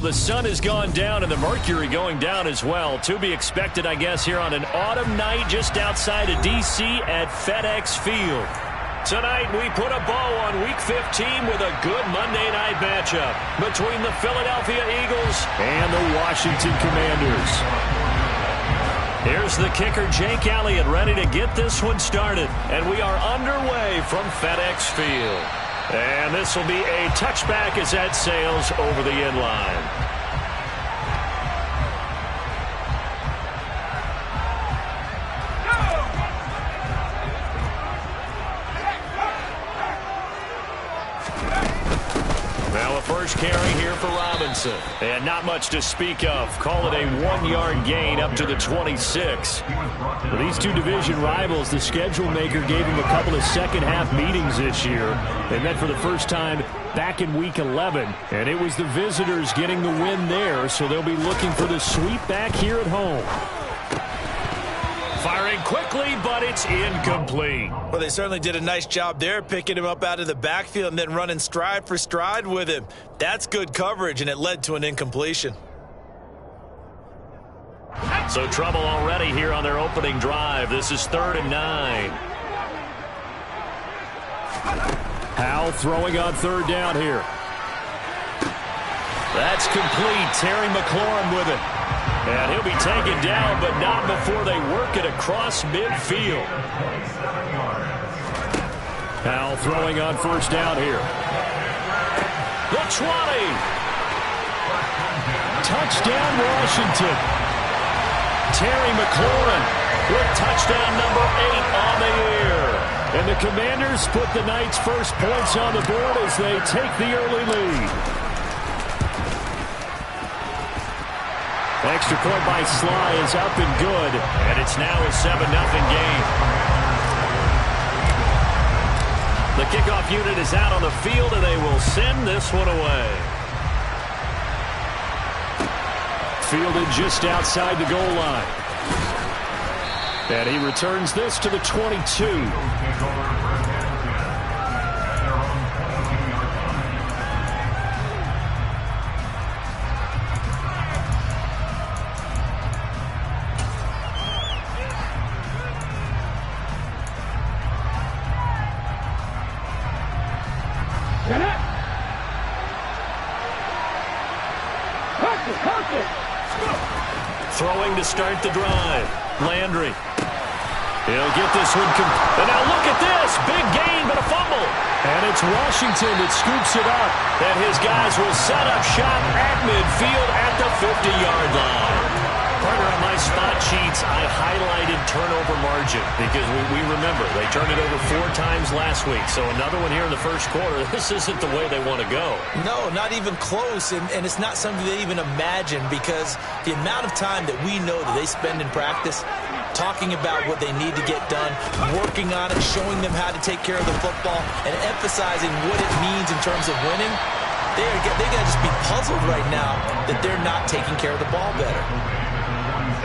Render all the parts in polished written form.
The sun has gone down and the mercury going down as well. To be expected, I guess, here on an autumn night just outside of D.C. at FedEx Field. Tonight, we put a bow on Week 15 with a good Monday night matchup between the Philadelphia Eagles and the Washington Commanders. Here's the kicker, Jake Elliott, ready to get this one started. And we are underway from FedEx Field. And this will be a touchback as that sails over the end line. First carry here for Robinson. And not much to speak of. Call it a 1-yard gain up to the 26. For these two division rivals, the schedule maker gave them a couple of second-half meetings this year. They met for the first time back in Week 11. And it was the visitors getting the win there, so they'll be looking for the sweep back here at home. Firing quickly, but it's incomplete. Well, they certainly did a nice job there, picking him up out of the backfield and then running stride for stride with him. That's good coverage, and it led to an incompletion. So trouble already here on their opening drive. This is 3rd and 9. Howell throwing on 3rd down here. That's complete. Terry McLaurin with it. And he'll be taken down, but not before they work it across midfield. Howell throwing on 1st down here. The 20. Touchdown, Washington. Terry McLaurin with touchdown number 8 on the year. And the Commanders put the Knights' first points on the board as they take the early lead. Extra point by Sly is up and good, and it's now a 7-0 game. The kickoff unit is out on the field, and they will send this one away. Fielded just outside the goal line. And he returns this to the 22. Throwing to start the drive. Landry. He'll get this one. And now look at this. Big gain, but a fumble. And it's Washington that scoops it up. And his guys will set up shop at midfield at the 50-yard line. Partner, on my spot sheets, I highlighted turnover margin because we remember they turned it over 4 times last week. So another one here in the first quarter. This isn't the way they want to go. No, not even close. And it's not something they even imagine because the amount of time that we know that they spend in practice talking about what they need to get done, working on it, showing them how to take care of the football, and emphasizing what it means in terms of winning, they're going to just be puzzled right now that they're not taking care of the ball better.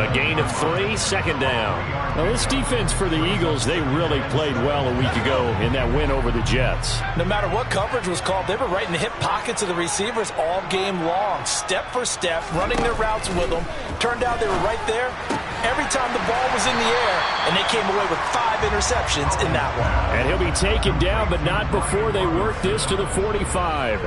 A gain of 3, 2nd down. Now, this defense for the Eagles, they really played well a week ago in that win over the Jets. No matter what coverage was called, they were right in the hip pockets of the receivers all game long, step for step, running their routes with them. Turned out they were right there every time the ball was in the air, and they came away with 5 interceptions in that one. And he'll be taken down, but not before they work this to the 45.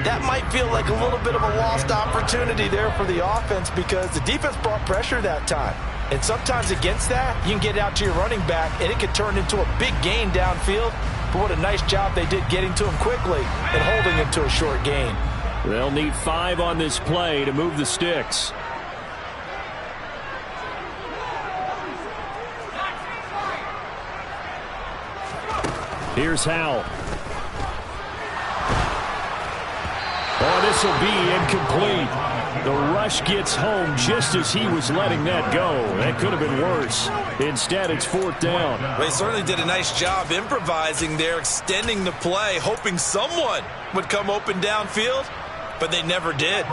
That might feel like a little bit of a lost opportunity there for the offense because the defense brought pressure that time. And sometimes against that, you can get out to your running back, and it could turn into a big gain downfield. But what a nice job they did getting to him quickly and holding him to a short gain. They'll need 5 on this play to move the sticks. Here's Howell. Oh, this will be incomplete. The rush gets home just as he was letting that go. That could have been worse. Instead, it's 4th down. Well, they certainly did a nice job improvising there, extending the play, hoping someone would come open downfield, but they never did.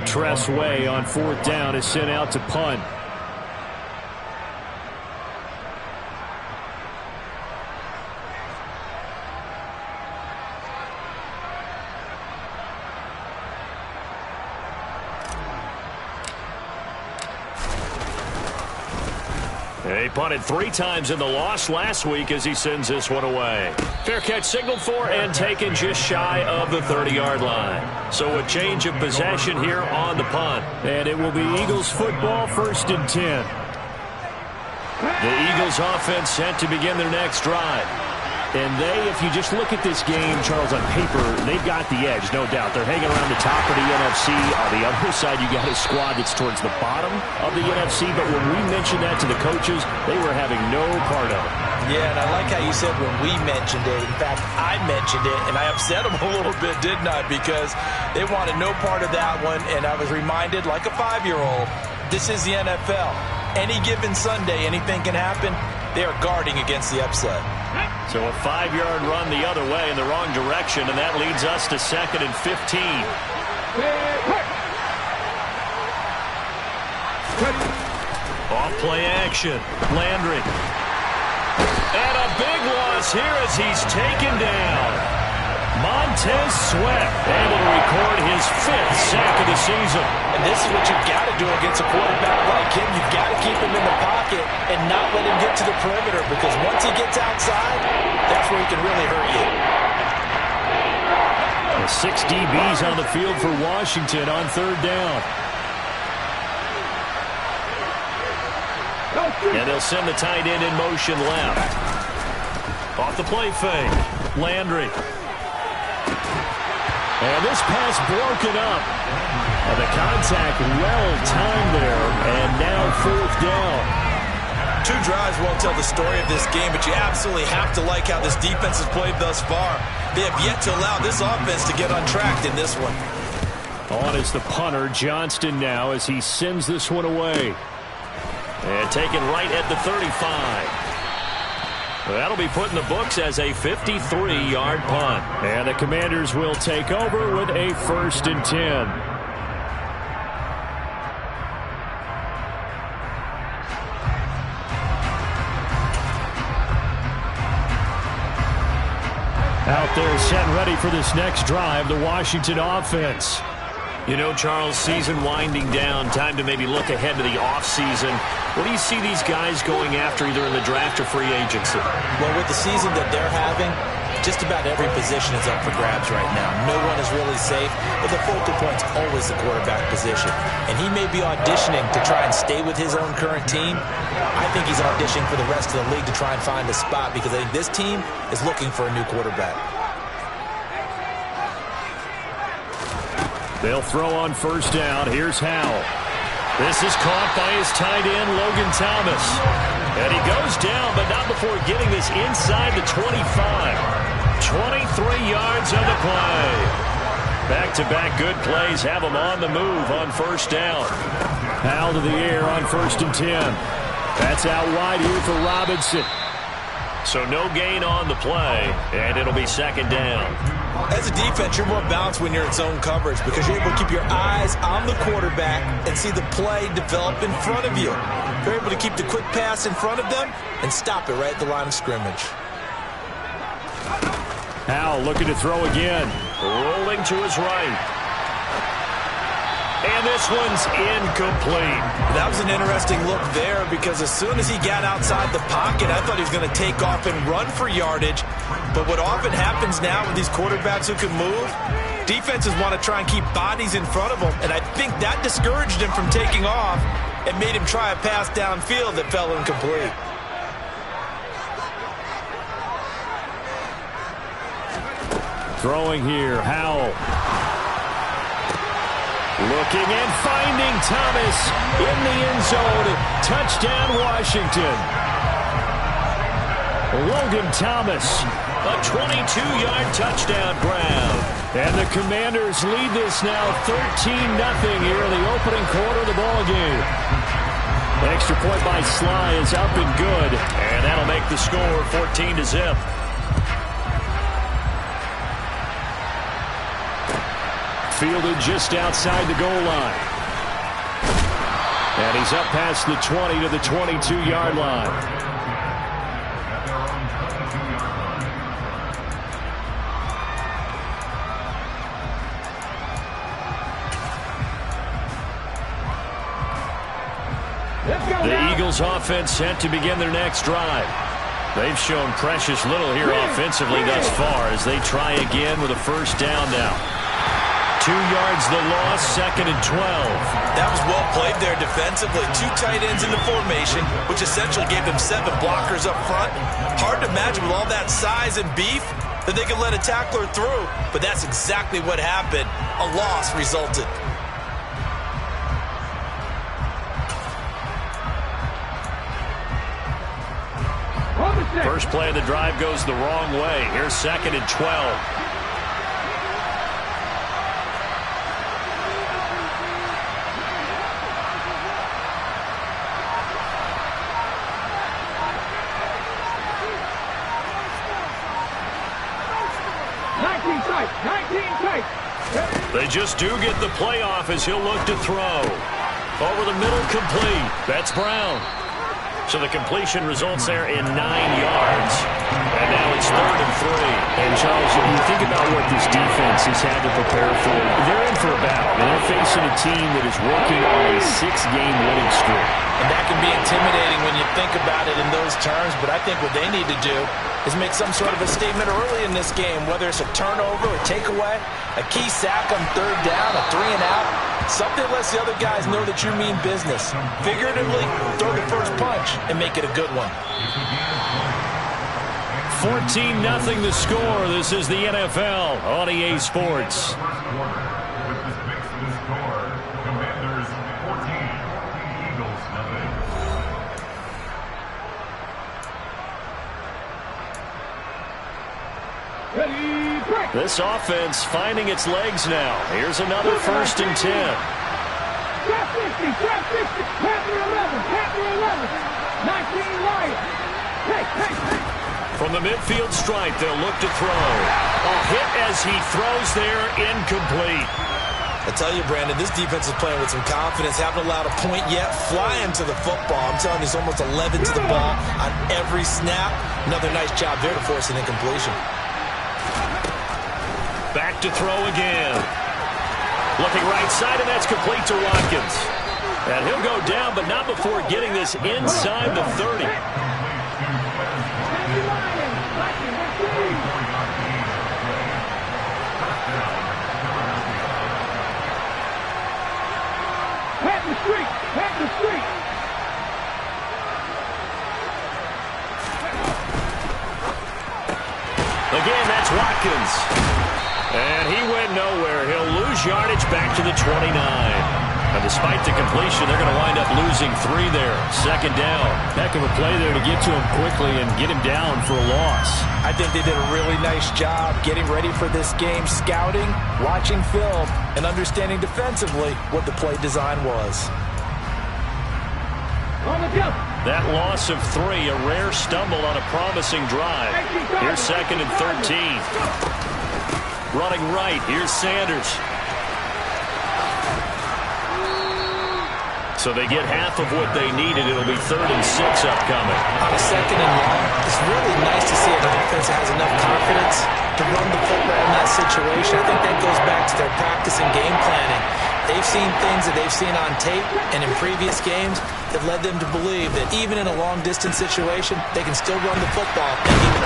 Tress Way on 4th down is sent out to punt. He punted 3 times in the loss last week as he sends this one away. Fair catch signaled for and taken just shy of the 30-yard line. So a change of possession here on the punt. And it will be Eagles football, 1st and 10. The Eagles offense set to begin their next drive. And if you just look at this game, Charles, on paper, they've got the edge, no doubt. They're hanging around the top of the NFC. On the other side, you got a squad that's towards the bottom of the NFC. But when we mentioned that to the coaches, they were having no part of it. Yeah, and I like how you said when we mentioned it. In fact, I mentioned it, and I upset them a little bit, didn't I? Because they wanted no part of that one, and I was reminded, like a 5-year-old, this is the NFL. Any given Sunday, anything can happen. They are guarding against the upset. So a 5-yard run the other way in the wrong direction, and that leads us to 2nd and 15. Off play action. Landry. And a big loss here as he's taken down. Montez Sweat able to record his 5th sack of the season. And this is what you've got to do against a quarterback like him. You've got to keep him in the pocket and not let him get to the perimeter, because once he gets outside, that's where he can really hurt you. 6 DBs on the field for Washington on 3rd down. And they'll send the tight end in motion left. Off the play fake. Landry. And this pass broken up. And the contact well timed there. And now 4th down. 2 drives won't tell the story of this game, but you absolutely have to like how this defense has played thus far. They have yet to allow this offense to get untracked in this one. On is the punter, Johnston, now as he sends this one away. And taken right at the 35. That'll be put in the books as a 53-yard punt. And the Commanders will take over with a 1st and 10. Out there set and ready for this next drive, the Washington offense. You know, Charles, season winding down, time to maybe look ahead to the offseason. What do you see these guys going after either in the draft or free agency? Well, with the season that they're having, just about every position is up for grabs right now. No one is really safe, but the focal point's always the quarterback position. And he may be auditioning to try and stay with his own current team. I think he's auditioning for the rest of the league to try and find a spot, because I think this team is looking for a new quarterback. They'll throw on 1st down. Here's Howell. This is caught by his tight end, Logan Thomas. And he goes down, but not before getting this inside the 25. 23 yards on the play. Back-to-back good plays have him on the move on 1st down. Howell to the air on 1st and 10. That's out wide here for Robinson. So no gain on the play, and it'll be 2nd down. As a defense, you're more balanced when you're in zone coverage, because you're able to keep your eyes on the quarterback and see the play develop in front of you. You're able to keep the quick pass in front of them and stop it right at the line of scrimmage. Howell looking to throw again. Rolling to his right. And this one's incomplete. That was an interesting look there, because as soon as he got outside the pocket, I thought he was going to take off and run for yardage. But what often happens now with these quarterbacks who can move, defenses want to try and keep bodies in front of them. And I think that discouraged him from taking off and made him try a pass downfield that fell incomplete. Throwing here, Howell. Looking and finding Thomas in the end zone. Touchdown, Washington. Logan Thomas. A 22-yard touchdown grab. And the Commanders lead this now 13-0 here in the opening quarter of the ballgame. Extra point by Sly is up and good. And that'll make the score 14-0. Fielded just outside the goal line. And he's up past the 20 to the 22-yard line. The Eagles offense set to begin their next drive. They've shown precious little here offensively thus far as they try again with a first down now. 2 yards the loss, 2nd and 12. That was well played there defensively. 2 tight ends in the formation, which essentially gave them 7 blockers up front. Hard to imagine with all that size and beef that they could let a tackler through, but that's exactly what happened. A loss resulted. First play of the drive goes the wrong way. Here's 2nd and 12. They just do get the playoff as he'll look to throw. Over the middle, complete. That's Brown. So the completion results there in 9 yards. And now it's 3rd and 3. And Charles, if you think about what this defense has had to prepare for, they're in for a battle. And they're facing a team that is working on a 6-game winning streak. And that can be intimidating when you think about it in those terms, but I think what they need to do is make some sort of a statement early in this game, whether it's a turnover, a takeaway, a key sack on 3rd down, a 3-and-out, something that lets the other guys know that you mean business. Figuratively, throw the first punch and make it a good one. 14-0 the score. This is the NFL on EA Sports. This offense finding its legs now. Here's another 1st and 10. Trap 50, trap 50, Panther 11, Panther 11, 19 Lions. Hey. From the midfield stripe, they'll look to throw. A hit as he throws there, incomplete. I tell you, Brandon, this defense is playing with some confidence. Haven't allowed a point yet. Flying to the football. I'm telling you, it's almost 11 to the ball on every snap. Another nice job there to force an incompletion. Back to throw again. Looking right side, and that's complete to Watkins. And he'll go down, but not before getting this inside the 30. Pack the street. Again, that's Watkins. And he went nowhere. He'll lose yardage back to the 29. And despite the completion, they're going to wind up losing 3 there. 2nd down. Heck of a play there to get to him quickly and get him down for a loss. I think they did a really nice job getting ready for this game, scouting, watching film, and understanding defensively what the play design was. That loss of 3, a rare stumble on a promising drive. Here's 2nd and 13. Running right, here's Sanders. So they get half of what they needed. It'll be 3rd and 6 upcoming. On a 2nd and long, it's really nice to see an offense that has enough confidence to run the football in that situation. I think that goes back to their practice and game planning. They've seen things that they've seen on tape and in previous games that led them to believe that even in a long-distance situation, they can still run the football.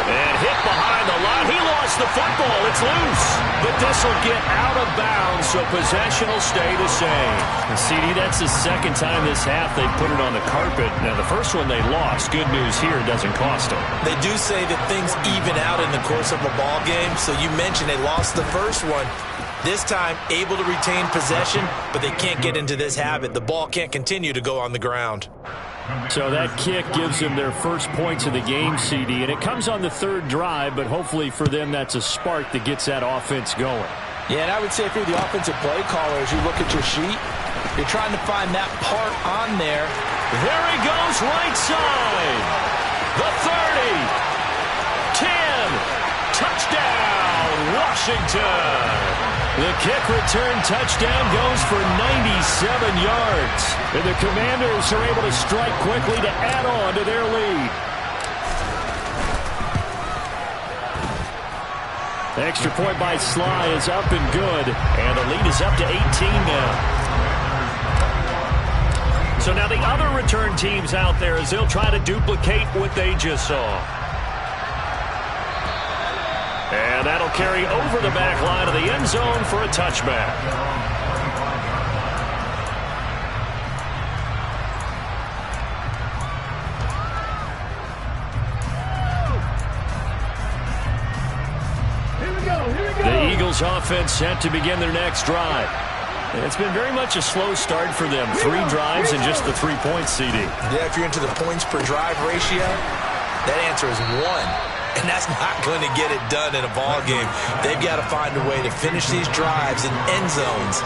And hit behind the line. He lost the football. It's loose. But this will get out of bounds, so possession will stay the same. And CD, that's the 2nd time this half they put it on the carpet. Now, the first one they lost. Good news here, it doesn't cost them. They do say that things even out in the course of a ball game. So you mentioned they lost the first one. This time, able to retain possession, but they can't get into this habit. The ball can't continue to go on the ground. So that kick gives them their first points of the game, CD, and it comes on the 3rd drive, but hopefully for them that's a spark that gets that offense going. Yeah, and I would say if you're the offensive play caller, as you look at your sheet, you're trying to find that part on there. There he goes, right side. The 30. 10. Touchdown, Washington. The kick return touchdown goes for 97 yards. And the Commanders are able to strike quickly to add on to their lead. The extra point by Sly is up and good. And the lead is up to 18 now. So now the other return teams out there as they'll try to duplicate what they just saw. And that'll carry over the back line of the end zone for a touchback. The Eagles offense set to begin their next drive. It's been very much a slow start for them. 3 drives and just the 3 points, CD. Yeah, if you're into the points per drive ratio, that answer is 1. And that's not going to get it done in a ball game. They've got to find a way to finish these drives in end zones,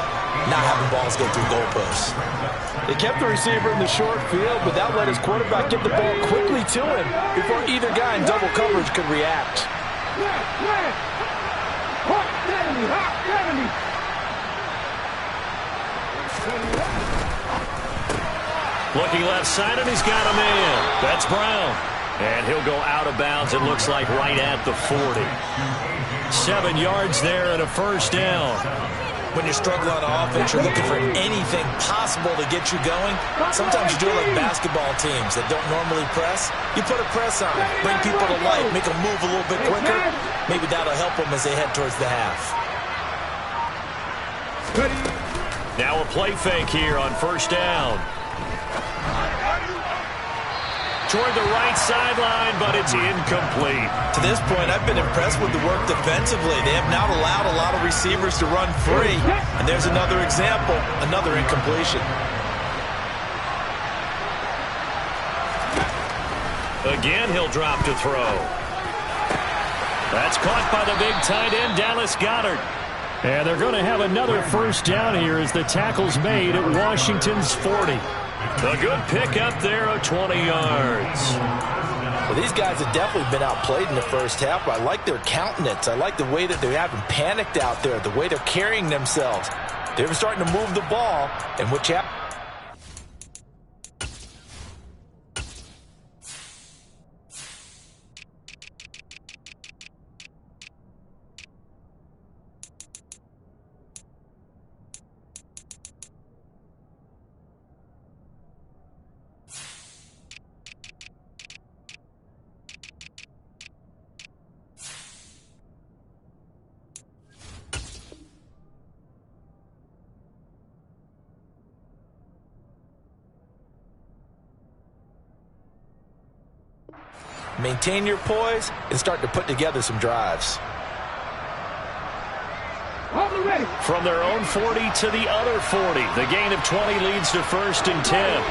not having balls go through goalposts. They kept the receiver in the short field, but that let his quarterback get the ball quickly to him before either guy in double coverage could react. Hot 70, hot 70. Looking left side, and he's got a man. That's Brown. And he'll go out of bounds, it looks like, right at the 40. 7 yards there and a first down. When you're struggling on offense, you're looking for anything possible to get you going. Sometimes you do it like basketball teams that don't normally press. You put a press on, bring people to life, make them move a little bit quicker. Maybe that'll help them as they head towards the half. Now a play fake here on first down. Toward the right sideline, but it's incomplete. To this point, I've been impressed with the work defensively. They have not allowed a lot of receivers to run free. And there's another example, another incompletion. Again, he'll drop to throw. That's caught by the big tight end, Dallas Goedert. And they're going to have another first down here as the tackle's made at Washington's 40. A good pick up there of 20 yards. Well, these guys have definitely been outplayed in the first half, but I like their countenance. I like the way that they haven't panicked out there, the way they're carrying themselves. They're starting to move the ball, and which happened. Maintain your poise and start to put together some drives. From their own 40 to the other 40. The gain of 20 leads to 1st and 10.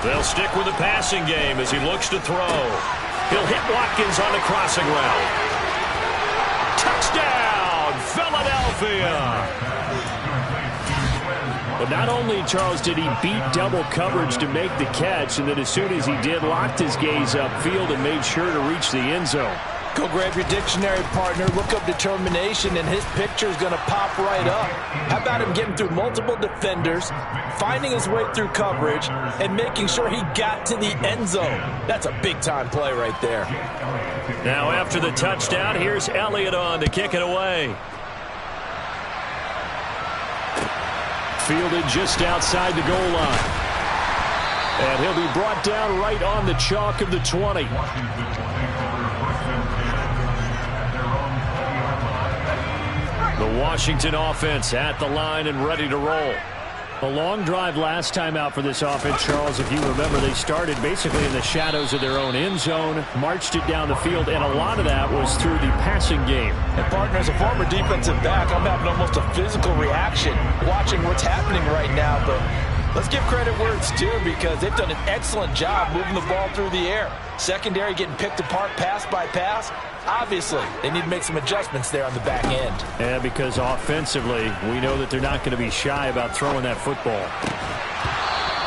They'll stick with the passing game as he looks to throw. He'll hit Watkins on the crossing route. Touchdown, Philadelphia! But not only, Charles, did he beat double coverage to make the catch, and then as soon as he did, locked his gaze upfield and made sure to reach the end zone. Go grab your dictionary, partner, look up determination, and his picture is going to pop right up. How about him getting through multiple defenders, finding his way through coverage, and making sure he got to the end zone? That's a big-time play right there. Now after the touchdown, here's Elliott on to kick it away. Fielded just outside the goal line. And he'll be brought down right on the chalk of the 20. The Washington offense at the line and ready to roll. A long drive last time out for this offense, Charles. If you remember, they started basically in the shadows of their own end zone, marched it down the field, and a lot of that was through the passing game. And, partner, as a former defensive back, I'm having almost a physical reaction watching what's happening right now. But let's give credit where it's due because they've done an excellent job moving the ball through the air. Secondary getting picked apart pass by pass. Obviously, they need to make some adjustments there on the back end. Yeah, because offensively, we know that they're not going to be shy about throwing that football.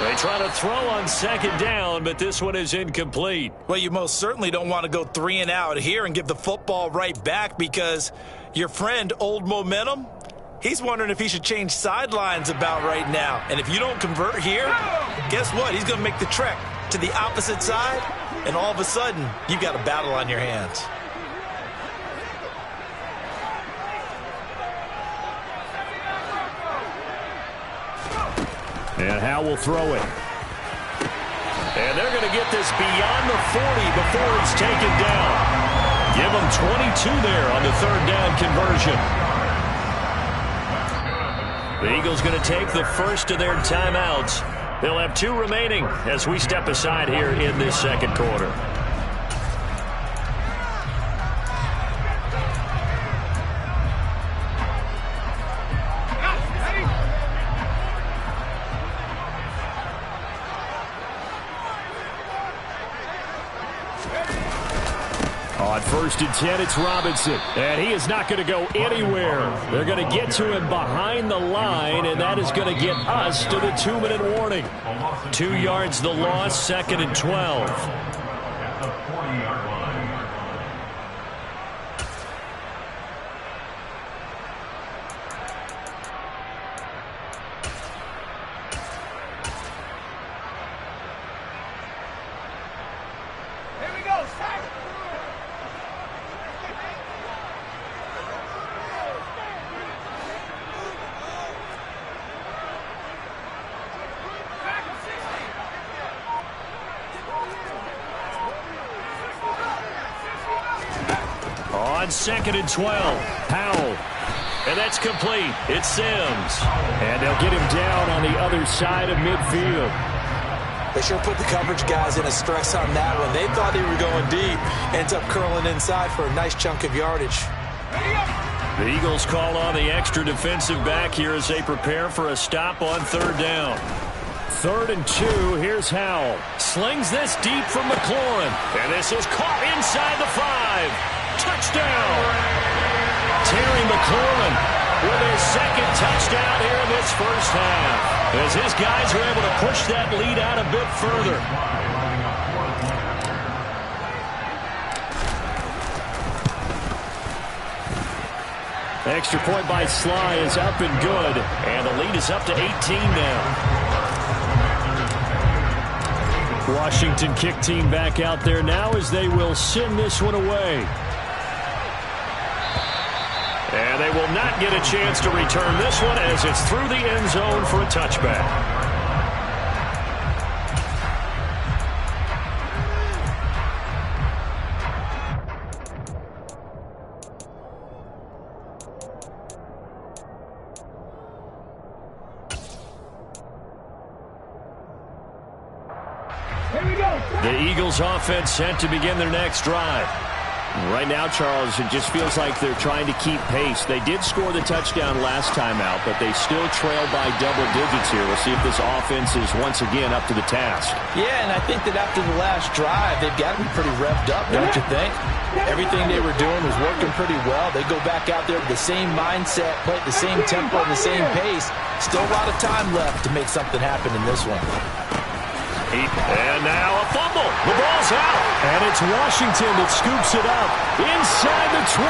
They try to throw on second down, but this one is incomplete. Well, you most certainly don't want to go 3 and out here and give the football right back because your friend, Old Momentum, he's wondering if he should change sidelines about right now. And if you don't convert here, guess what? He's going to make the trek to the opposite side, and all of a sudden, you've got a battle on your hands. And Howe will throw it. And they're going to get this beyond the 40 before it's taken down. Give them 22 there on the third down conversion. The Eagles going to take the first of their timeouts. They'll have 2 remaining as we step aside here in this second quarter. On 1st and 10, it's Robinson. And he is not going to go anywhere. They're going to get to him behind the line, and that is going to get us to the 2-minute warning. 2 yards the loss, 2nd and 12. On 2nd and 12, Powell. And that's complete. It's Sims. And they'll get him down on the other side of midfield. They sure put the coverage guys in a stress on that one. They thought they were going deep. Ends up curling inside for a nice chunk of yardage. The Eagles call on the extra defensive back here as they prepare for a stop on 3rd down. 3rd and 2, here's Howell. Slings this deep from McLaurin. And this is caught inside the 5. Touchdown! Terry McLaurin with his 2nd touchdown here in this first half. As his guys are able to push that lead out a bit further. Extra point by Sly is up and good. And the lead is up to 18 now. Washington kick team back out there now as they will send this one away. And they will not get a chance to return this one as it's through the end zone for a touchback. The Eagles offense set to begin their next drive. Right now, Charles, it just feels like they're trying to keep pace. They did score the touchdown last time out, but they still trail by double digits here. We'll see if this offense is once again up to the task. Yeah, and I think that after the last drive, they've got to be pretty revved up, don't you think? Everything they were doing was working pretty well. They go back out there with the same mindset, play at the same tempo and the same pace. Still a lot of time left to make something happen in this one. And now a fumble. The ball's out. And it's Washington that scoops it up inside the 20.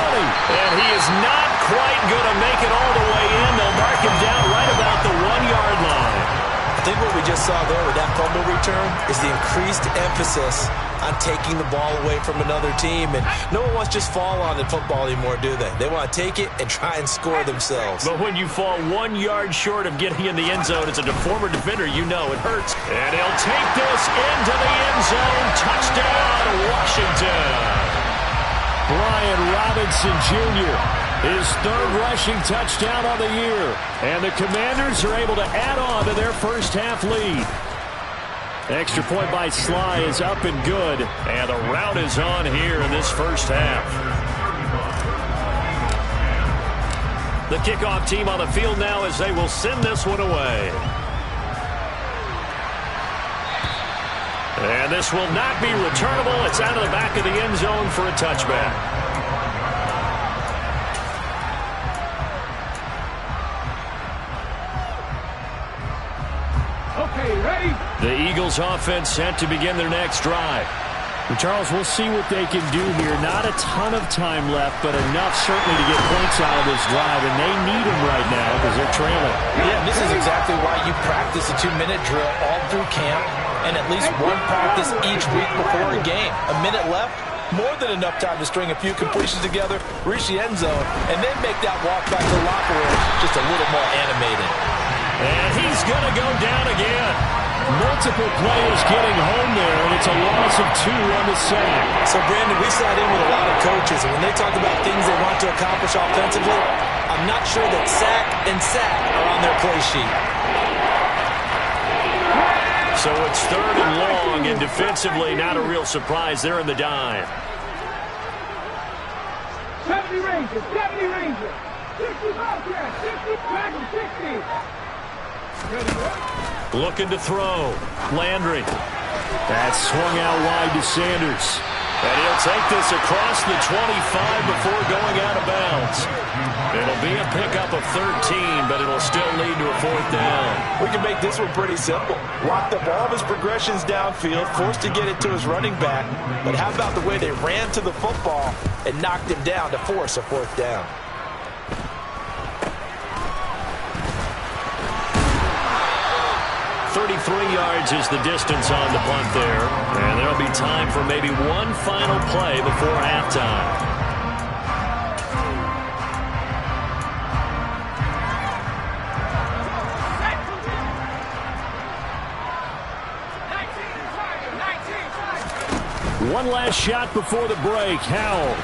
And he is not quite going to make it all the way in. They'll mark him down right about the 1-yard line. I think what we just saw there with that fumble return is the increased emphasis on taking the ball away from another team. And no one wants to just fall on in football anymore, do they? They want to take it and try and score themselves. But when you fall 1 yard short of getting in the end zone as a former defender, you know it hurts. And he'll take this into the end zone. Touchdown, Washington. Brian Robinson Jr., his 3rd rushing touchdown of the year. And the Commanders are able to add on to their first half lead. Extra point by Sly is up and good. And the route is on here in this first half. The kickoff team on the field now as they will send this one away. And this will not be returnable. It's out of the back of the end zone for a touchback. The Eagles offense set to begin their next drive. And Charles, we'll see what they can do here. Not a ton of time left, but enough certainly to get points out of this drive, and they need them right now because they're trailing. Yeah, this is exactly why you practice a 2-minute drill all through camp and at least one practice each week before a game. A minute left, more than enough time to string a few completions together, reach the end zone, and then make that walk back to the locker room just a little more animated. And he's going to go down again. Multiple players getting home there, and it's a loss of 2 on the sack. So, Brandon, we sat in with a lot of coaches, and when they talk about things they want to accomplish offensively, I'm not sure that sack and sack are on their play sheet. So it's 3rd and long, and defensively, not a real surprise. They're in the dive. 70 Rangers, 70 Rangers. 60 Bobcats, 60 Packers, 60. Looking to throw. Landry. That swung out wide to Sanders. And he'll take this across the 25 before going out of bounds. It'll be a pickup of 13, but it'll still lead to a 4th down. We can make this one pretty simple. Walk the ball of his progressions downfield, forced to get it to his running back. But how about the way they ran to the football and knocked him down to force a 4th down? Yards is the distance on the punt there. And there'll be time for maybe one final play before halftime. One last shot before the break. Howell.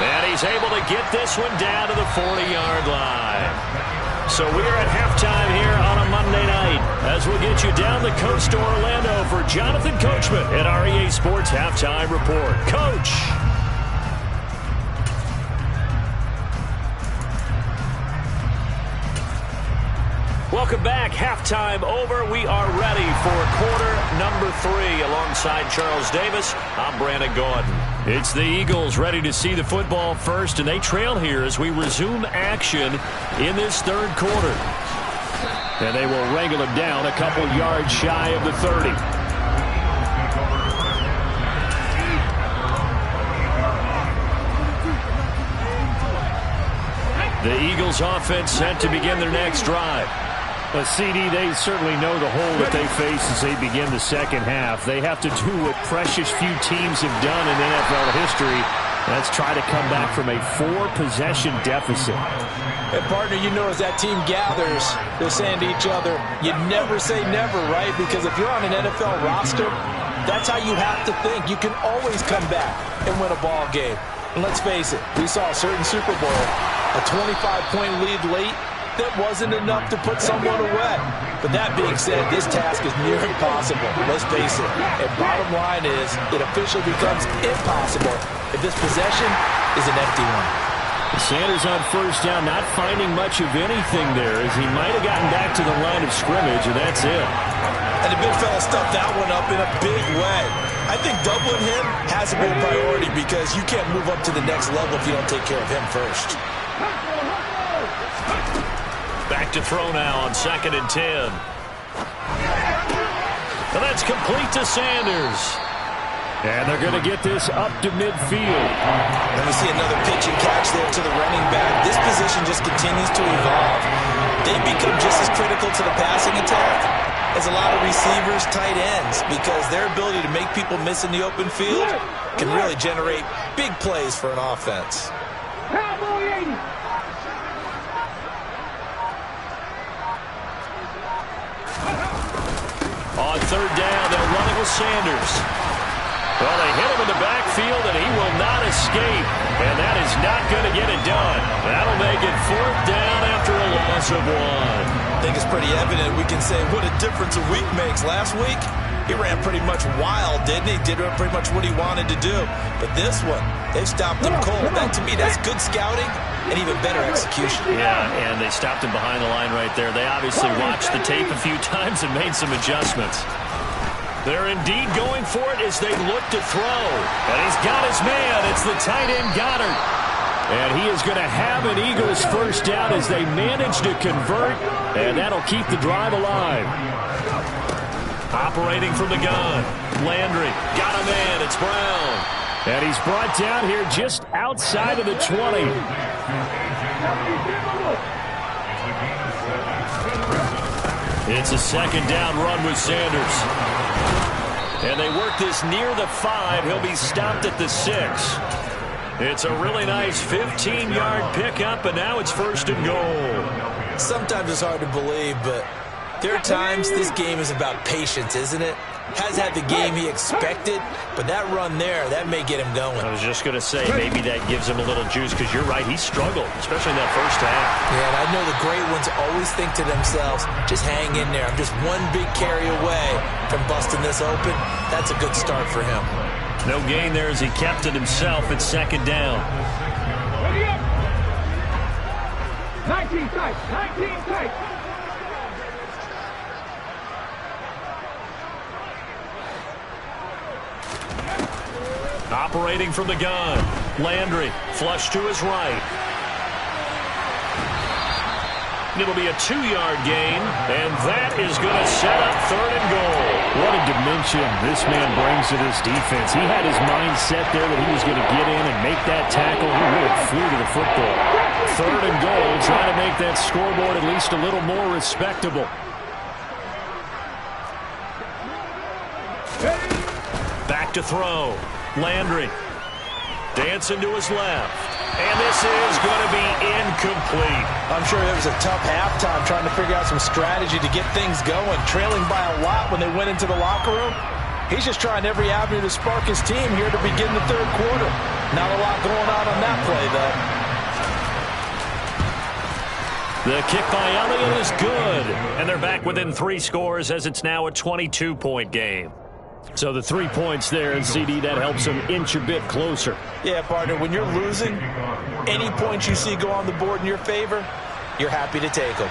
And he's able to get this one down to the 40-yard line. So we're at halftime here on a Monday night as we'll get you down the coast to Orlando for Jonathan Coachman at our EA Sports Halftime Report. Coach. Welcome back. Halftime over. We are ready for quarter number 3 alongside Charles Davis. I'm Brandon Gaudin. It's the Eagles ready to see the football first, and they trail here as we resume action in this 3rd quarter. And they will wrangle him down a couple yards shy of the 30. The Eagles offense set to begin their next drive. CD, they certainly know the hole that they face as they begin the second half. They have to do what precious few teams have done in NFL history. That's try to come back from a 4-possession deficit. And, partner, you know as that team gathers, they're saying to each other, you never say never, right? Because if you're on an NFL roster, that's how you have to think. You can always come back and win a ball game. And let's face it, we saw a certain Super Bowl, a 25-point lead late, that wasn't enough to put someone away. But that being said, this task is near impossible. Let's face it. And bottom line is, it officially becomes impossible if this possession is an empty one. Sanders on 1st down, not finding much of anything there as he might have gotten back to the line of scrimmage, and that's it. And the big fella stuffed that one up in a big way. I think doubling him has to be a priority because you can't move up to the next level if you don't take care of him first. Back to throw now on 2nd and 10. And that's complete to Sanders. And they're going to get this up to midfield. And we see another pitch and catch there to the running back. This position just continues to evolve. They become just as critical to the passing attack as a lot of receivers, tight ends, because their ability to make people miss in the open field can really generate big plays for an offense. On 3rd down, they'll run it with Sanders. Well, they hit him in the backfield, and he will not escape. And that is not going to get it done. That'll make it 4th down after a loss of 1. I think it's pretty evident. We can say what a difference a week makes. Last week, he ran pretty much wild, didn't he? Did pretty much what he wanted to do. But this one, they've stopped him cold. That, to me, that's good scouting and even better execution. Yeah, and they stopped him behind the line right there. They obviously watched the tape a few times and made some adjustments. They're indeed going for it as they look to throw. And he's got his man. It's the tight end Goddard. And he is going to have an Eagles 1st down as they manage to convert. And that'll keep the drive alive. Operating from the gun. Landry got a man. It's Brown. And he's brought down here just outside of the 20. It's a 2nd down run with Sanders. And they work this near the 5. He'll be stopped at the 6. It's a really nice 15-yard pickup, and now it's 1st and goal. Sometimes it's hard to believe, but there are times this game is about patience, isn't it? Has had the game he expected, but that run there, that may get him going. I was just going to say, maybe that gives him a little juice, because you're right, he struggled, especially in that first half. Yeah, and I know the great ones always think to themselves, just hang in there. I'm just one big carry away from busting this open. That's a good start for him. No gain there as he kept it himself at 2nd down. Ready up. 19 tight. 19 tight. Operating from the gun. Landry, flush to his right. It'll be a 2-yard gain, and that is going to set up 3rd and goal. What a dimension this man brings to this defense. He had his mind set there that he was going to get in and make that tackle. He really flew to the football. 3rd and goal, trying to make that scoreboard at least a little more respectable. Back to throw. Landry dancing to his left. And this is going to be incomplete. I'm sure it was a tough halftime trying to figure out some strategy to get things going. Trailing by a lot when they went into the locker room. He's just trying every avenue to spark his team here to begin the 3rd quarter. Not a lot going on that play, though. The kick by Elliott is good. And they're back within 3 scores as it's now a 22-point game. So the 3 points there, and CD, that helps them inch a bit closer. Yeah, partner, when you're losing, any points you see go on the board in your favor, you're happy to take them.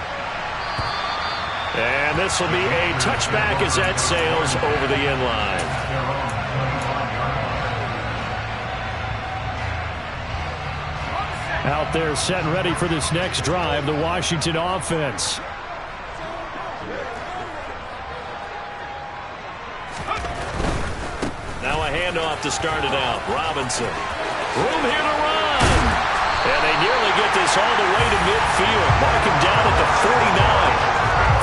And this will be a touchback as that sails over the end line. Out there set and ready for this next drive, the Washington offense. Now a handoff to start it out. Robinson. Room here to run. And they nearly get this all the way to midfield. Mark him down at the 49.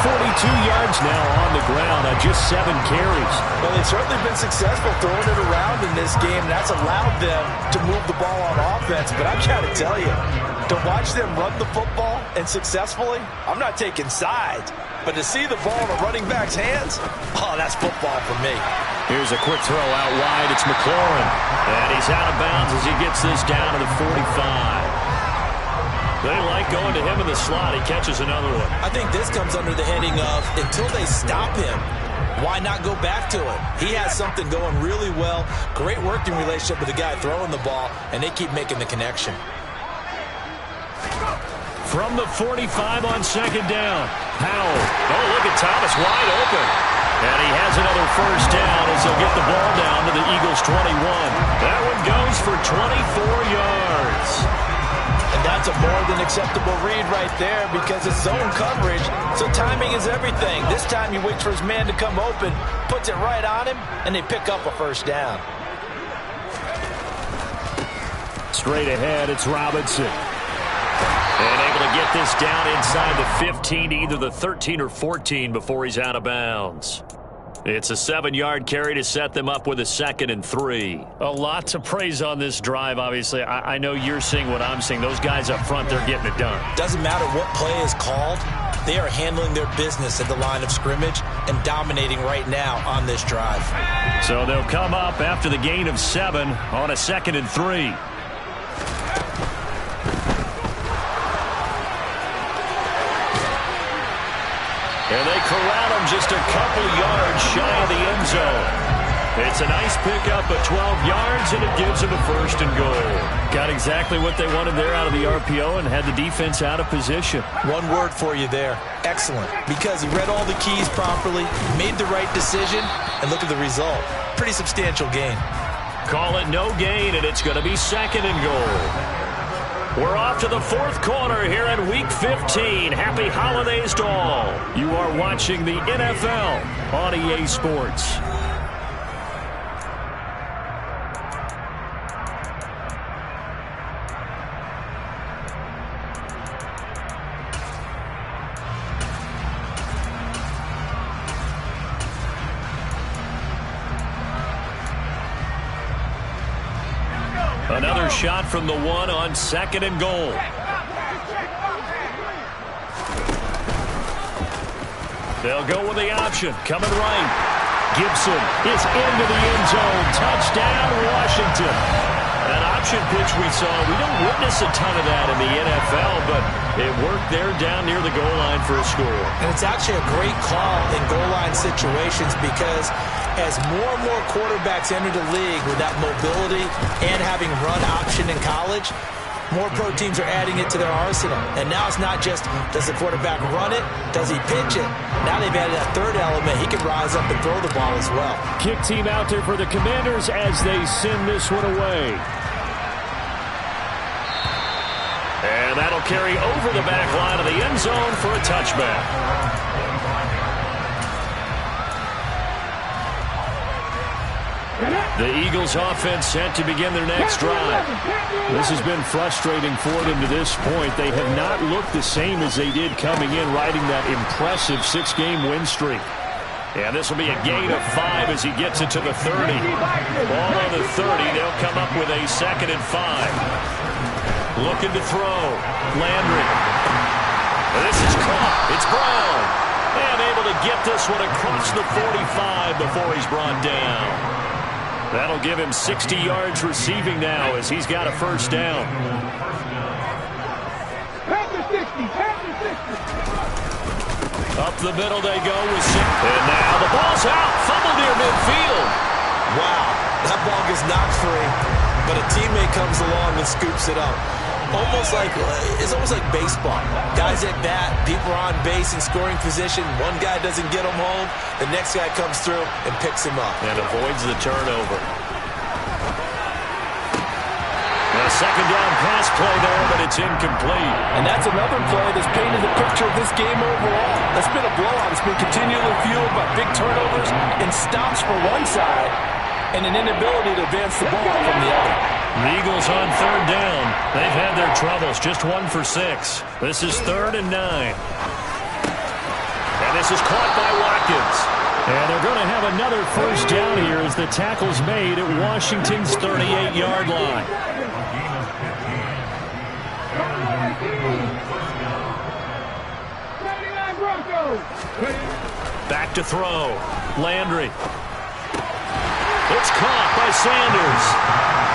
42 yards now on the ground on just 7 carries. Well, they've certainly been successful throwing it around in this game. That's allowed them to move the ball on offense. But I've got to tell you, to watch them run the football and successfully, I'm not taking sides. But to see the ball in a running back's hands, oh, that's football for me. Here's a quick throw out wide. It's McLaurin. And he's out of bounds as he gets this down to the 45. They like going to him in the slot. He catches another one. I think this comes under the heading of, until they stop him, why not go back to him? He has something going really well. Great working relationship with the guy throwing the ball, and they keep making the connection. From the 45 on 2nd down. Powell. Oh, look at Thomas wide open. And he has another 1st down as they'll get the ball down to the Eagles' 21. That one goes for 24 yards. And that's a more than acceptable read right there because it's zone coverage, so timing is everything. This time he waits for his man to come open, puts it right on him, and they pick up a 1st down. Straight ahead, it's Robinson. And able to get this down inside the 15, either the 13 or 14 before he's out of bounds. It's a 7-yard carry to set them up with a 2nd and 3. A lot to praise on this drive, obviously. I know you're seeing what I'm seeing. Those guys up front, they're getting it done. Doesn't matter what play is called. They are handling their business at the line of scrimmage and dominating right now on this drive. So they'll come up after the gain of 7 on a 2nd and 3. And they corral him just a couple yards shy of the end zone. It's a nice pickup of 12 yards, and it gives them a 1st and goal. Got exactly what they wanted there out of the RPO and had the defense out of position. One word for you there. Excellent. Because he read all the keys properly, made the right decision, and look at the result. Pretty substantial gain. Call it no gain, and it's going to be 2nd and goal. We're off to the 4th quarter here in Week 15. Happy holidays to all. You are watching the NFL on EA Sports. Another shot from the one on 2nd and goal. They'll go with the option. Coming right. Gibson is into the end zone. Touchdown, Washington. That option pitch we saw, we don't witness a ton of that in the NFL, but it worked there down near the goal line for a score. And it's actually a great call in goal line situations because as more and more quarterbacks enter the league with that mobility and having run option in college, more pro teams are adding it to their arsenal. And now it's not just, does the quarterback run it? Does he pitch it? Now they've added that third element. He can rise up and throw the ball as well. Kick team out there for the Commanders as they send this one away. And that'll carry over the back line of the end zone for a touchback. The Eagles offense set to begin their next drive. This has been frustrating for them to this point. They have not looked the same as they did coming in, riding that impressive 6-game win streak. And this will be a gain of 5 as he gets it to the 30. Ball on the 30. They'll come up with a 2nd and 5. Looking to throw. Landry. This is caught. It's Brown. And able to get this one across the 45 before he's brought down. That'll give him 60 yards receiving now as he's got a first down. Up the middle they go with 6. And now the ball's out. Fumble near midfield. Wow, that ball gets knocked free, but a teammate comes along and scoops it up. It's almost like baseball. Guys at bat, people are on base in scoring position. One guy doesn't get him home. The next guy comes through and picks him up. And avoids the turnover. A 2nd down pass play there, but it's incomplete. And that's another play that's painted the picture of this game overall. It's been a blowout. It's been continually fueled by big turnovers and stops for one side and an inability to advance the ball from the other. The Eagles on 3rd down. They've had their troubles. Just 1 for 6. This is 3rd and 9. And this is caught by Watkins. And they're going to have another first down here as the tackle's made at Washington's 38-yard line. Back to throw. Landry. It's caught by Sanders.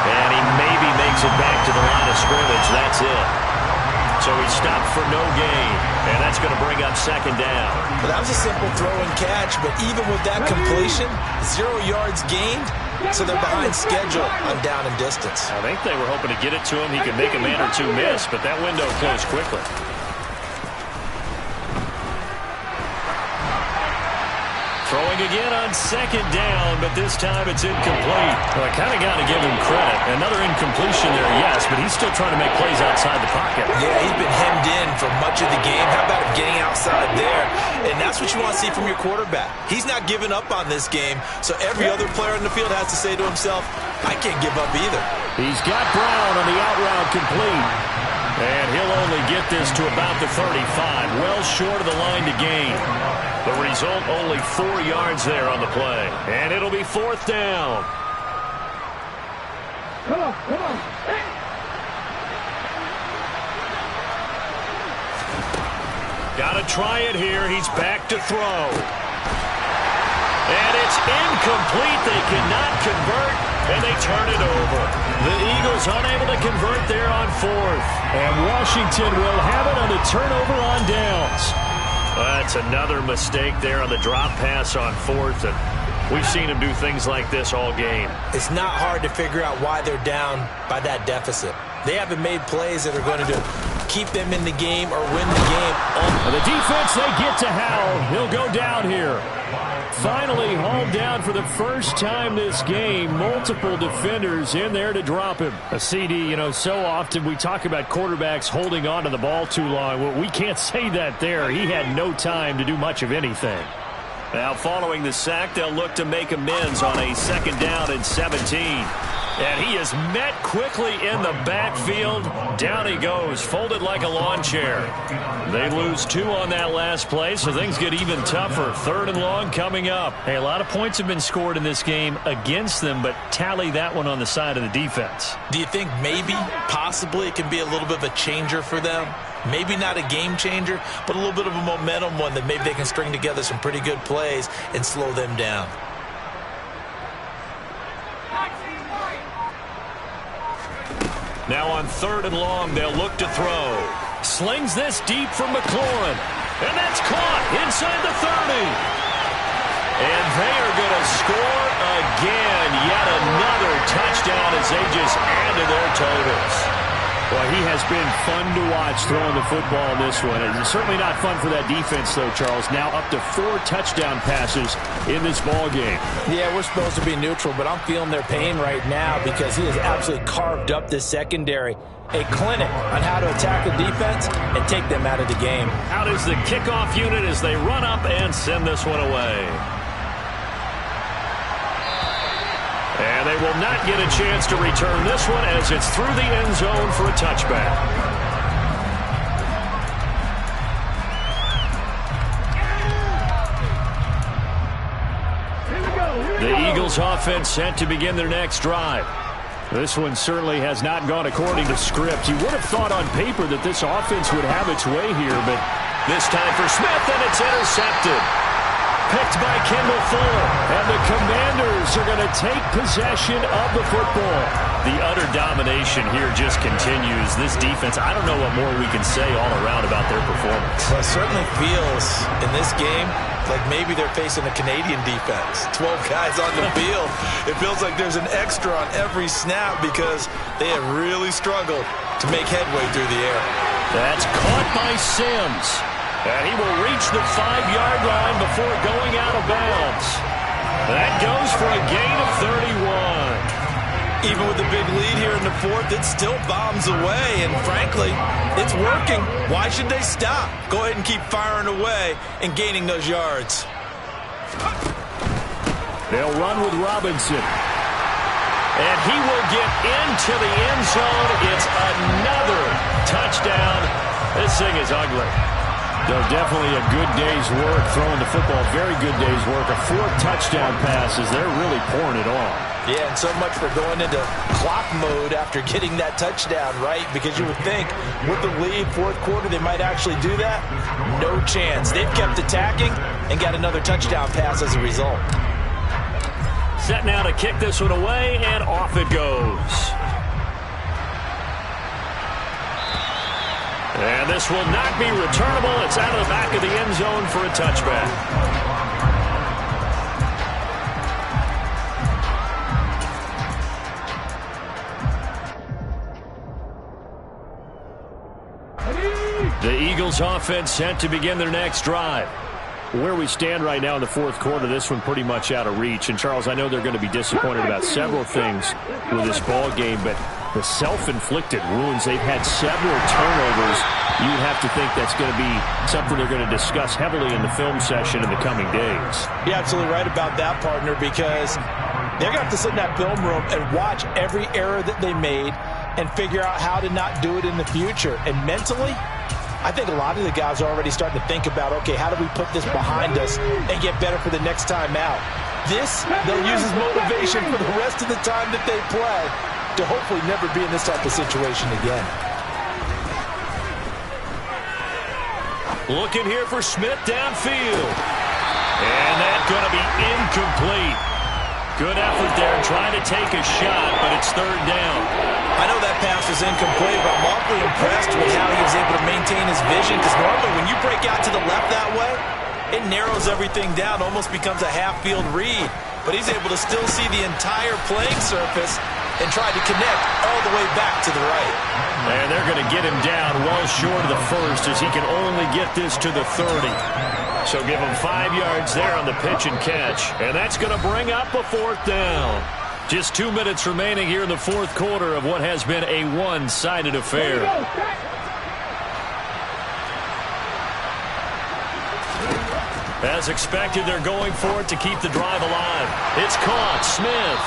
And he maybe makes it back to the line of scrimmage. That's it. So he stopped for no gain. And that's going to bring up 2nd down. Well, that was a simple throw and catch, but even with that completion, 0 yards gained, so they're behind schedule on down and distance. I think they were hoping to get it to him. He could make a man or two miss, but that window closed quickly. Throwing again on 2nd down, but this time it's incomplete. Well, I kind of got to give him credit. Another incompletion there, yes, but he's still trying to make plays outside the pocket. Yeah, he's been hemmed in for much of the game. How about him getting outside there? And that's what you want to see from your quarterback. He's not giving up on this game, so every other player in the field has to say to himself, I can't give up either. He's got Brown on the out route complete. And he'll only get this to about the 35, well short of the line to gain. The result, only 4 yards there on the play. And it'll be 4th down. Come on. Got to try it here. He's back to throw. And it's incomplete. They cannot convert, and they turn it over. The Eagles unable to convert there on 4th. And Washington will have it on the turnover on downs. That's another mistake there on the drop pass on 4th. And we've seen him do things like this all game. It's not hard to figure out why they're down by that deficit. They haven't made plays that are going to keep them in the game or win the game. The defense, they get to Howell. He'll go down here. Finally hauled down for the first time this game. Multiple defenders in there to drop him. A CD, so often we talk about quarterbacks holding on to the ball too long. Well, we can't say that there. He had no time to do much of anything. Now following the sack, they'll look to make amends on a 2nd down and 17. And he is met quickly in the backfield. Down he goes, folded like a lawn chair. They lose 2 on that last play, so things get even tougher. 3rd and long coming up. Hey, a lot of points have been scored in this game against them, but tally that one on the side of the defense. Do you think maybe, possibly, it can be a little bit of a changer for them? Maybe not a game changer, but a little bit of a momentum one that maybe they can string together some pretty good plays and slow them down. Now on 3rd and long, they'll look to throw. Slings this deep from McLaurin. And that's caught inside the 30. And they are going to score again. Yet another touchdown as they just add to their totals. Well, he has been fun to watch throwing the football in this one. It's certainly not fun for that defense, though, Charles. Now up to 4 touchdown passes in this ball game. Yeah, we're supposed to be neutral, but I'm feeling their pain right now because he has absolutely carved up this secondary. A clinic on how to attack the defense and take them out of the game. Out is the kickoff unit as they run up and send this one away. And they will not get a chance to return this one as it's through the end zone for a touchback. The Eagles offense set to begin their next drive. This one certainly has not gone according to script. You would have thought on paper that this offense would have its way here, but this time for Smith, and it's intercepted. Picked by Kendall Fuller. And the Commanders are going to take possession of the football. The utter domination here just continues. This defense, I don't know what more we can say all around about their performance. Well, it certainly feels in this game like maybe they're facing a Canadian defense. 12 guys on the field. It feels like there's an extra on every snap because they have really struggled to make headway through the air. That's caught by Sims. And he will reach the 5-yard line before going out of bounds. That goes for a gain of 31. Even with the big lead here in the 4th, it still bombs away. And frankly, it's working. Why should they stop? Go ahead and keep firing away and gaining those yards. They'll run with Robinson. And he will get into the end zone. It's another touchdown. This thing is ugly. So definitely a good day's work throwing the football. Very good day's work. A 4th touchdown passes. They're really pouring it on. Yeah, and so much for going into clock mode after getting that touchdown, right? Because you would think with the lead, 4th quarter, they might actually do that. No chance. They've kept attacking and got another touchdown pass as a result. Set now to kick this one away, and off it goes. And this will not be returnable. It's out of the back of the end zone for a touchback. The Eagles offense set to begin their next drive. Where we stand right now in the 4th quarter, this one pretty much out of reach. And, Charles, I know they're going to be disappointed about several things with this ball game, but the self-inflicted wounds, they've had several turnovers. You'd have to think that's going to be something they're going to discuss heavily in the film session in the coming days. You're absolutely right about that, partner, because they're going to have to sit in that film room and watch every error that they made and figure out how to not do it in the future. And mentally, I think a lot of the guys are already starting to think about, okay, how do we put this behind us and get better for the next time out? This, they'll use as motivation for the rest of the time that they play to hopefully never be in this type of situation again. Looking here for Smith downfield. And that's going to be incomplete. Good effort there trying to take a shot, but it's 3rd down. I know that pass was incomplete, but I'm awfully impressed with how he was able to maintain his vision, because normally when you break out to the left that way, it narrows everything down, almost becomes a half-field read. But he's able to still see the entire playing surface and try to connect all the way back to the right. And they're going to get him down well short of the 1st as he can only get this to the 30. So give him 5 yards there on the pitch and catch. And that's going to bring up a 4th down. Just 2 minutes remaining here in the 4th quarter of what has been a one-sided affair. As expected, they're going for it to keep the drive alive. It's caught. Smith.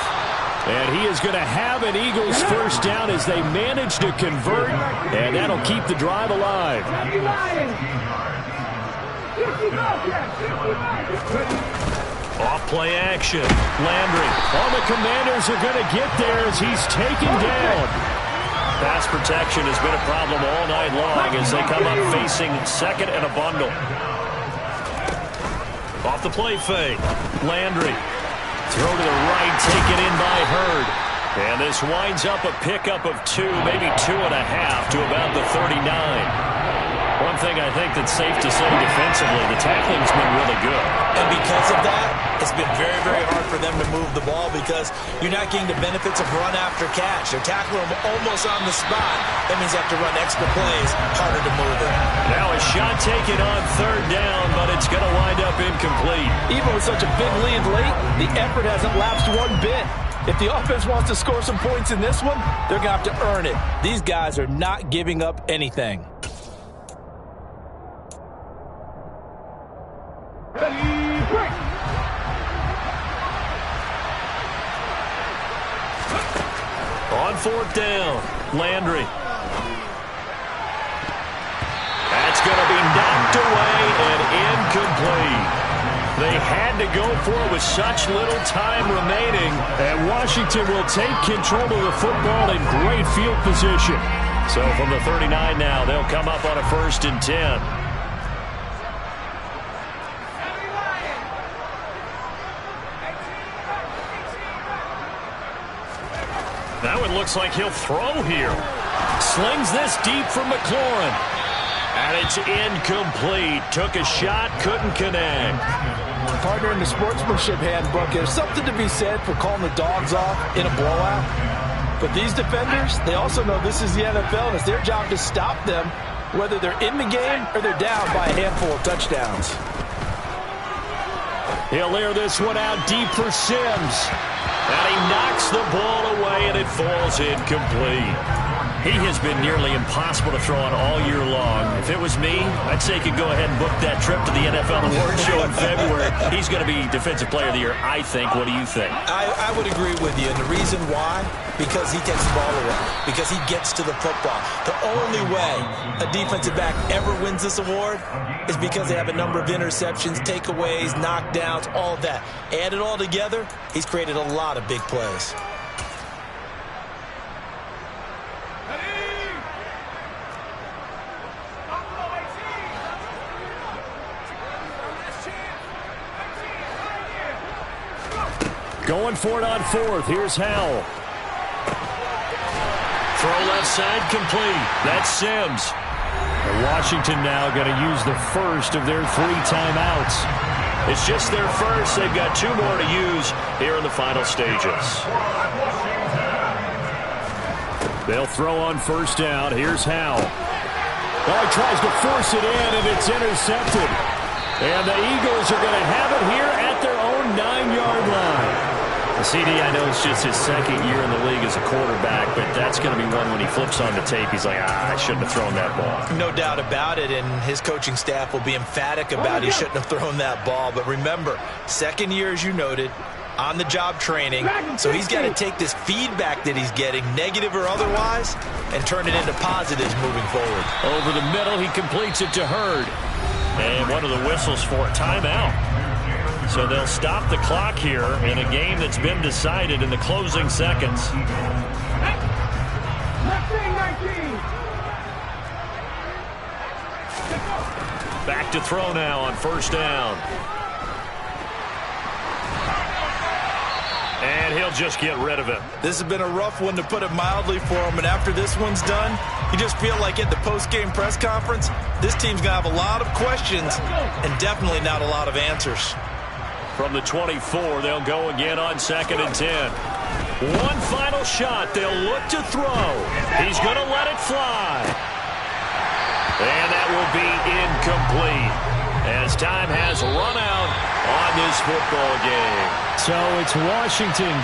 And he is going to have an Eagles first down as they manage to convert, and that'll keep the drive alive. Off play action. Landry. All the Commanders are going to get there as he's taken down. Pass protection has been a problem all night long as they come up facing second and a bundle. Off the play fake. Landry. Throw to the right, taken in by Hurd. And this winds up a pickup of 2, maybe 2.5 to about the 39. One thing I think that's safe to say defensively, the tackling's been really good. And because of that, it's been very, very hard for them to move the ball because you're not getting the benefits of run after catch. They're tackling them almost on the spot. That means they have to run extra plays, harder to move it. Now a shot taken on third down, but it's going to wind up incomplete. Even with such a big lead late, the effort hasn't lapsed one bit. If the offense wants to score some points in this one, they're going to have to earn it. These guys are not giving up anything. On fourth down, Landry. That's going to be knocked away and incomplete. They had to go for it with such little time remaining. And Washington will take control of the football in great field position. So from the 39 now, they'll come up on a 1st and 10. Now it looks like he'll throw here. Slings this deep from McLaurin. And it's incomplete. Took a shot, couldn't connect. Partner, in the sportsmanship handbook, there's something to be said for calling the dogs off in a blowout. But these defenders, they also know this is the NFL, and it's their job to stop them, whether they're in the game or they're down by a handful of touchdowns. He'll air this one out deep for Sims. And he knocks the ball away, and it falls incomplete. He has been nearly impossible to throw on all year long. If it was me, I'd say he could go ahead and book that trip to the NFL Awards Show in February. He's going to be Defensive Player of the Year, I think. What do you think? I would agree with you. And the reason why? Because he takes the ball away. Because he gets to the football. The only way a defensive back ever wins this award is because they have a number of interceptions, takeaways, knockdowns, all that. Add it all together, he's created a lot of big plays. Going for it on fourth. Here's Howell. Throw left side complete. That's Sims. And Washington now going to use the first of their 3 timeouts. It's just their first. They've got 2 more to use here in the final stages. They'll throw on first down. Here's Howell. Oh, he tries to force it in, and it's intercepted. And the Eagles are going to have it here at their own 9-yard line. CD, I know it's just his second year in the league as a quarterback, but that's going to be one when he flips on the tape, he's like, I shouldn't have thrown that ball. No doubt about it, and his coaching staff will be emphatic about he shouldn't have thrown that ball. But remember, second year, as you noted, on-the-job training, so he's got to take this feedback that he's getting, negative or otherwise, and turn it into positives moving forward. Over the middle, he completes it to Hurd. And one of the whistles for a timeout. So they'll stop the clock here in a game that's been decided in the closing seconds. Back to throw now on first down. And he'll just get rid of it. This has been a rough one, to put it mildly, for him. And after this one's done, you just feel like at the post-game press conference, this team's going to have a lot of questions and definitely not a lot of answers. From the 24, they'll go again on 2nd and 10. One final shot. They'll look to throw. He's going to let it fly. And that will be incomplete as time has run out on this football game. So it's Washington